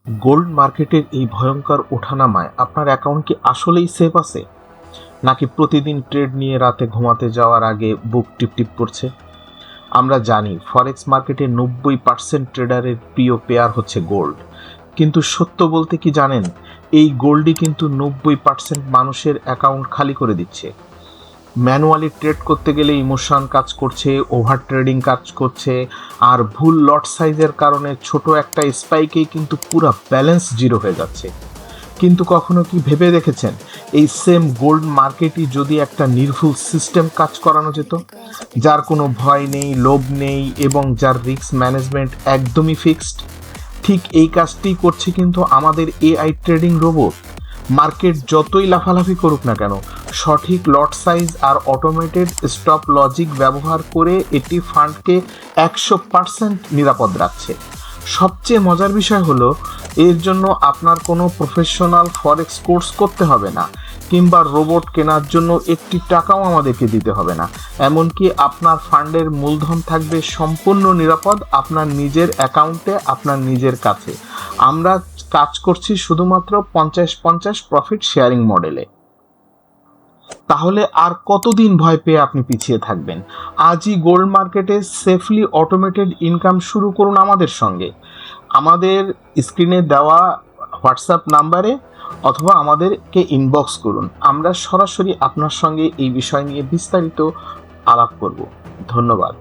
Gold মার্কেটের এই ভয়ঙ্কর ওঠানামায় আপনার অ্যাকাউন্ট কি আসলেই সেফ আছে, নাকি প্রতিদিন ট্রেড নিয়ে রাতে ঘুমাতে যাওয়ার আগে বুক টিপটিপ করছে? আমরা জানি ফরেক্স মার্কেটে 90% ট্রেডারের প্রিয় পেয়ার হচ্ছে গোল্ড, কিন্তু সত্য বলতে কি জানেন, এই গোল্ডই কিন্তু 90% মানুষের অ্যাকাউন্ট খালি করে দিচ্ছে। ম্যানুয়ালি ট্রেড করতে গেলে ইমোশন কাজ করছে, ওভার ট্রেডিং কাজ করছে, আর ভুল লট সাইজের কারণে ছোট একটা স্পাইকেই কিন্তু পুরো ব্যালেন্স জিরো হয়ে যাচ্ছে। কিন্তু কখনো কি ভেবে দেখেছেন, এই সেম গোল্ড মার্কেটই যদি একটা নির্ভুল সিস্টেম কাজ করানো যেত, যার কোনো ভয় নেই, লোভ নেই, এবং যার রিস্ক ম্যানেজমেন্ট একদমই ফিক্সড? ঠিক এই কাজটিই করছে কিন্তু আমাদের এআই ট্রেডিং রোবট। মার্কেট যতই লাফালাফি করুক না কেন, সঠিক লট সাইজ আর অটোমেটেড স্টপ লজিক ব্যবহার করে এটি ফান্ডকে 100% নিরাপদ রাখছে। সবচেয়ে মজার বিষয় হলো, এর জন্য আপনার কোনো প্রফেশনাল ফরেক্স কোর্স করতে হবে না, কিংবা রোবট কেনার জন্য একটি টাকাও আমাদেরকে দিতে হবে না। এমনকি আপনার ফান্ডের মূলধন থাকবে সম্পূর্ণ নিরাপদ আপনার নিজের অ্যাকাউন্টে, আপনার নিজের কাছে। আমরা কাজ করছি শুধুমাত্র 50-50 প্রফিট শেয়ারিং মডেলে। তাহলে আর কতদিন ভয় পেয়ে আপনি পিছিয়ে থাকবেন? আজই গোল্ড মার্কেটে সেফলি অটোমেটেড ইনকাম শুরু করুন আমাদের সঙ্গে। আমাদের স্ক্রিনে দেওয়া হোয়াটসঅ্যাপ নাম্বারে অথবা আমাদেরকে ইনবক্স করুন। আমরা সরাসরি আপনার সঙ্গে এই বিষয় নিয়ে বিস্তারিত আলাপ করব। ধন্যবাদ।